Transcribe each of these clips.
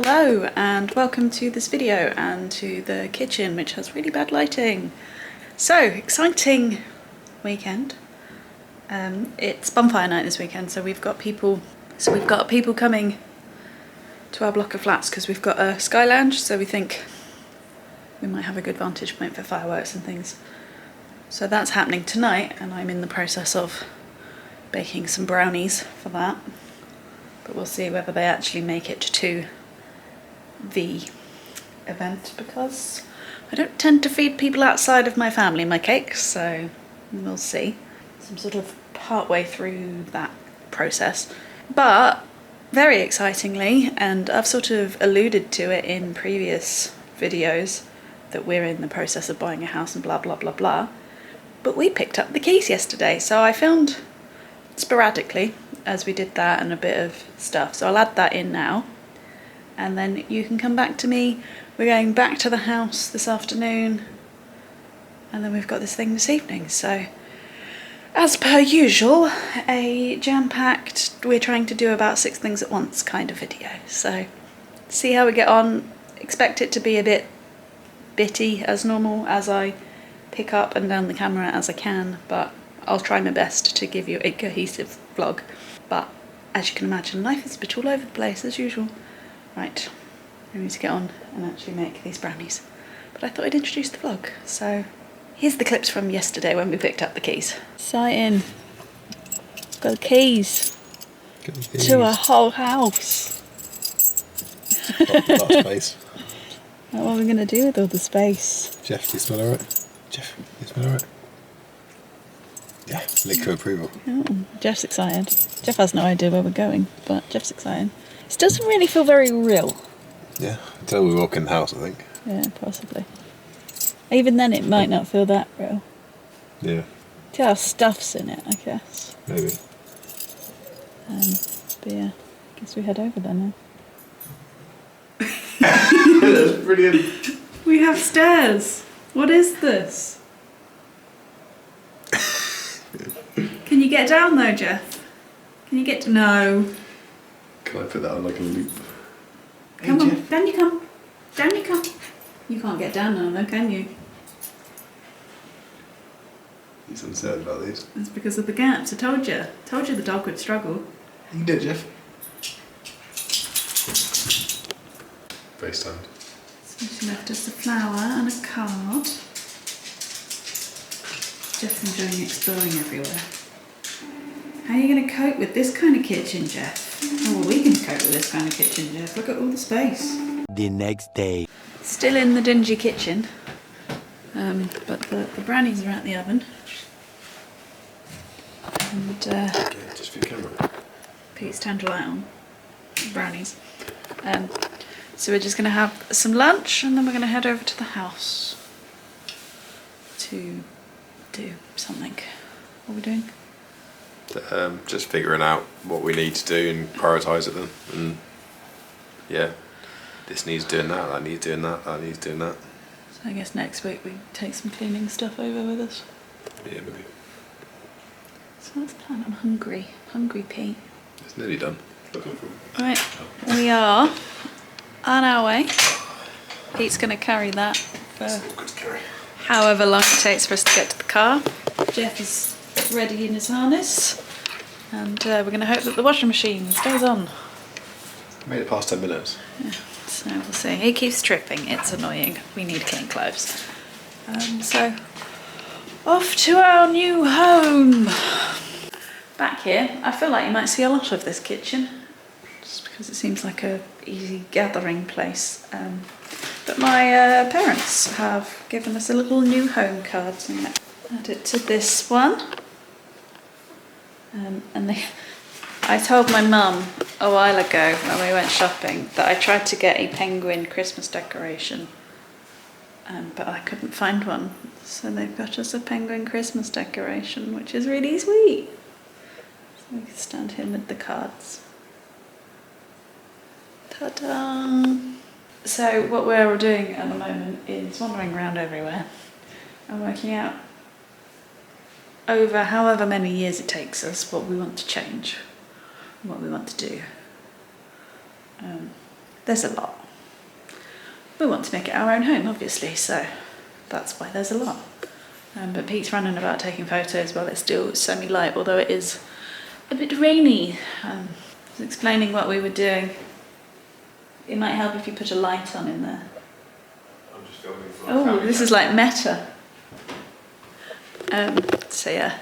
Hello and welcome to this video and to the kitchen, which has really bad lighting. So, exciting weekend. It's Bonfire night this weekend, so we've got people coming to our block of flats because we've got a sky lounge, so we think we might have a good vantage point for fireworks and things. So that's happening tonight, and I'm in the process of baking some brownies for that. But we'll see whether they actually make it to the event, because I don't tend to feed people outside of my family my cakes, so we'll see. I'm sort of partway through that process. But very excitingly, and I've sort of alluded to it in previous videos, that we're in the process of buying a house and blah blah blah blah, but we picked up the keys yesterday, so I filmed sporadically as we did that and a bit of stuff, so I'll add that in now, and then you can come back to me. We're going back to the house this afternoon, and then we've got this thing this evening, so as per usual, a jam-packed, we're trying to do about 6 things at once kind of video, so see how we get on. Expect it to be a bit bitty as normal, as I pick up and down the camera as I can, but I'll try my best to give you a cohesive vlog. But as you can imagine, life is a bit all over the place as usual. Right, I need to get on and actually make these brownies. But I thought I'd introduce the vlog. So here's the clips from yesterday when we picked up the keys. Exciting. Got the keys to a whole house. Lot of space. What are we going to do with all the space? Jeff, do you smell alright? Jeff, you smell alright? Yeah, lick to approval. Oh, Jeff's excited. Jeff has no idea where we're going, but Jeff's excited. It doesn't really feel very real. Yeah, until we walk in the house, I think. Yeah, possibly. Even then it might not feel that real. Yeah. Till our stuff's in it, I guess. Maybe. But yeah, I guess we head over there now. That's brilliant. We have stairs. What is this? Can you get down though, Jeff? Can you get to... No. Can I put that on like a loop? Come on, Jeff. Down you come. Down you come. You can't get down now though, can you? He's uncertain about these. That's because of the gaps. I told you. Told you the dog would struggle. You can do it, Jeff. FaceTime. So she left us a flower and a card. Jeff's enjoying exploring everywhere. How are you going to cope with this kind of kitchen, Jeff? Oh, well, we can cope with this kind of kitchen, Jeff. Look at all the space. The next day. Still in the dingy kitchen, but the brownies are out the oven. And Just for your camera. Pete's turned the light on. Brownies. So we're just going to have some lunch, and then we're going to head over to the house to do something. What are we doing? Just figuring out what we need to do and prioritise it then. And yeah, this needs doing that needs doing that needs doing that. So I guess next week we take some cleaning stuff over with us. Yeah, maybe. So that's the plan. I'm hungry. Hungry Pete. It's nearly done. Right, we are on our way. Pete's going to carry that for Good to carry. however long it takes for us to get to the car. Jeff is ready in his harness, and we're going to hope that the washing machine stays on. Made it past 10 minutes. Yeah, so we'll see. He keeps tripping. It's annoying. We need clean clothes. So off to our new home. Back here, I feel like you might see a lot of this kitchen, just because it seems like a easy gathering place. But my parents have given us a little new home card, so I'm going to add it to this one. I told my mum a while ago when we went shopping that I tried to get a penguin Christmas decoration, but I couldn't find one. So they've got us a penguin Christmas decoration, which is really sweet. So we can stand him with the cards. Ta-da! So what we're doing at the moment is wandering around everywhere and working out over however many years it takes us what we want to change, what we want to do. there's a lot. We want to make it our own home, obviously, so that's why there's a lot. But Pete's running about taking photos while it's still semi-light, although it is a bit rainy. I was explaining what we were doing. It might help if you put a light on in there. I'm just going for Oh, this is like meta. So yeah,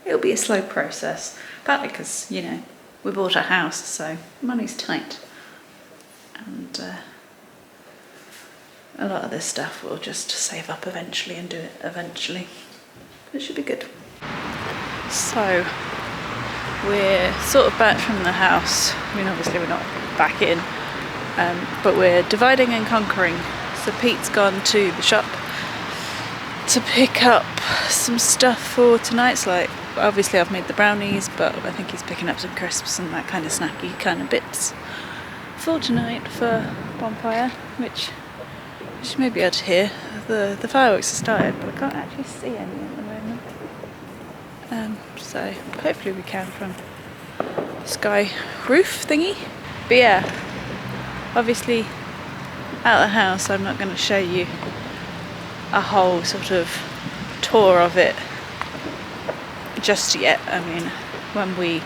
it'll be a slow process, partly because, you know, we bought a house, so money's tight, and a lot of this stuff we'll just save up eventually and do it eventually. It should be good. So we're sort of back from the house. I mean, obviously we're not back in, but we're dividing and conquering. So Pete's gone to the shop to pick up some stuff for tonight's, like, obviously I've made the brownies, but I think he's picking up some crisps and that kind of snacky kind of bits for tonight for Bonfire, which you may be able to hear. The fireworks have started, but I can't actually see any at the moment. So hopefully we can from the sky roof thingy. But yeah, obviously out of the house I'm not going to show you a whole sort of tour of it just yet. I mean, when we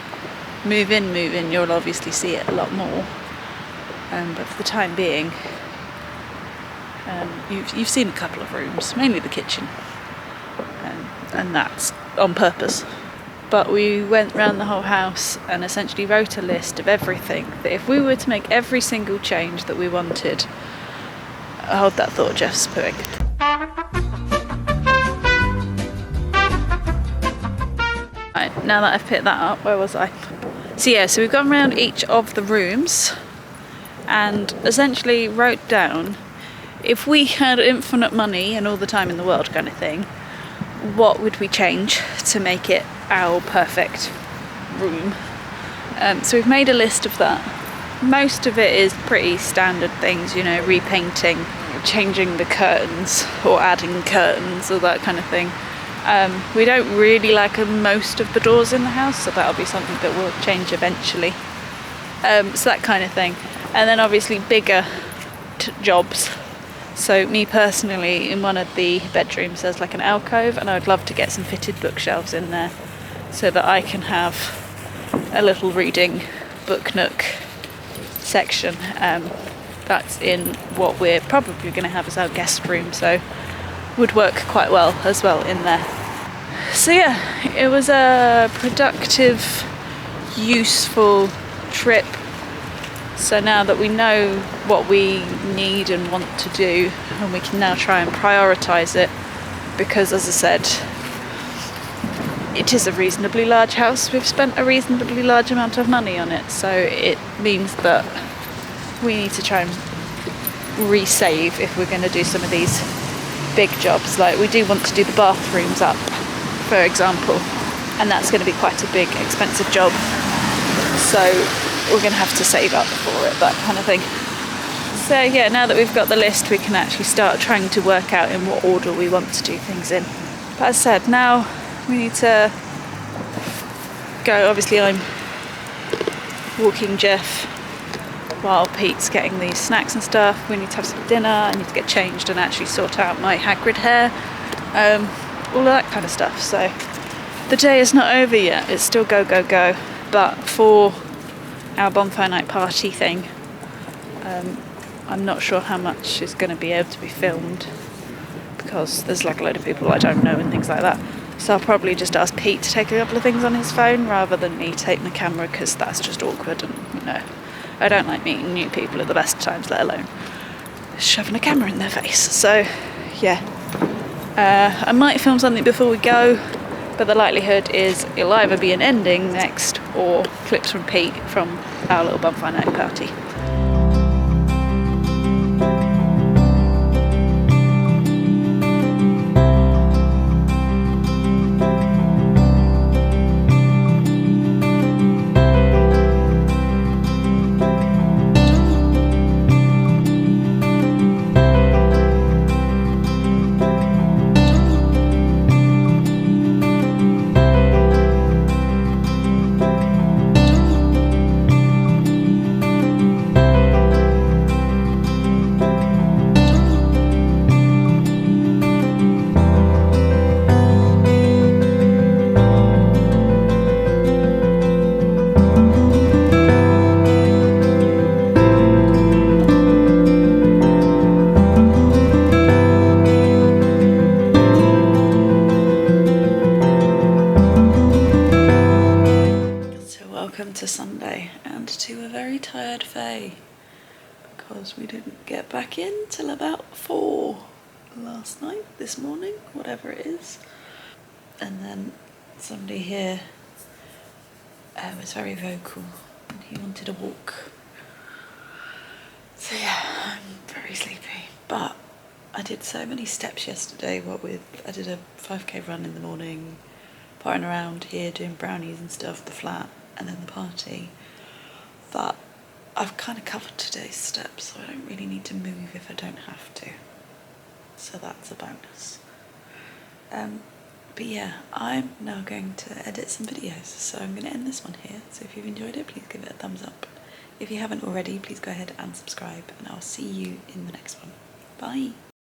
move in, you'll obviously see it a lot more. But for the time being, you've seen a couple of rooms, mainly the kitchen, and that's on purpose. But we went round the whole house and essentially wrote a list of everything that if we were to make every single change that we wanted. Hold that thought, Jeff's pooing. Right, now that I've picked that up, where was I? So yeah, so we've gone around each of the rooms and essentially wrote down, if we had infinite money and all the time in the world kind of thing, what would we change to make it our perfect room? So we've made a list of that. Most of it is pretty standard things, you know, repainting, changing the curtains or adding curtains or that kind of thing. We don't really like most of the doors in the house, so that'll be something that we'll change eventually. So that kind of thing. And then obviously bigger jobs. So me personally, in one of the bedrooms there's like an alcove, and I would love to get some fitted bookshelves in there so that I can have a little reading book nook section. That's in what we're probably going to have as our guest room, so would work quite well as well in there. So yeah, it was a productive, useful trip. So now that we know what we need and want to do, and we can now try and prioritise it, because as I said, it is a reasonably large house. We've spent a reasonably large amount of money on it, so it means that we need to try and resave if we're going to do some of these big jobs. Like, we do want to do the bathrooms up, for example, and that's going to be quite a big, expensive job. So we're going to have to save up for it, that kind of thing. So yeah, now that we've got the list, we can actually start trying to work out in what order we want to do things in. But as I said, now we need to go. Obviously I'm walking Jeff while Pete's getting these snacks and stuff. We need to have some dinner, I need to get changed and actually sort out my Hagrid hair, all of that kind of stuff. So the day is not over yet, it's still go, go, go. But for our bonfire night party thing, I'm not sure how much is going to be able to be filmed, because there's like a load of people I don't know and things like that. So I'll probably just ask Pete to take a couple of things on his phone rather than me taking the camera, because that's just awkward, and you know, I don't like meeting new people at the best times, let alone shoving a camera in their face. So yeah, I might film something before we go, but the likelihood is it'll either be an ending next or clips from Pete from our little bonfire night party. very tired Faye because we didn't get back in till about 4 last night, this morning, whatever it is. And then somebody here was very vocal and he wanted a walk. So yeah, I'm very sleepy, but I did so many steps yesterday, I did a 5k run in the morning, potting around here doing brownies and stuff, the flat, and then the party, that I've kind of covered today's steps, so I don't really need to move if I don't have to. So that's a bonus. But yeah, I'm now going to edit some videos, so I'm going to end this one here. So if you've enjoyed it, please give it a thumbs up. If you haven't already, please go ahead and subscribe, and I'll see you in the next one. Bye!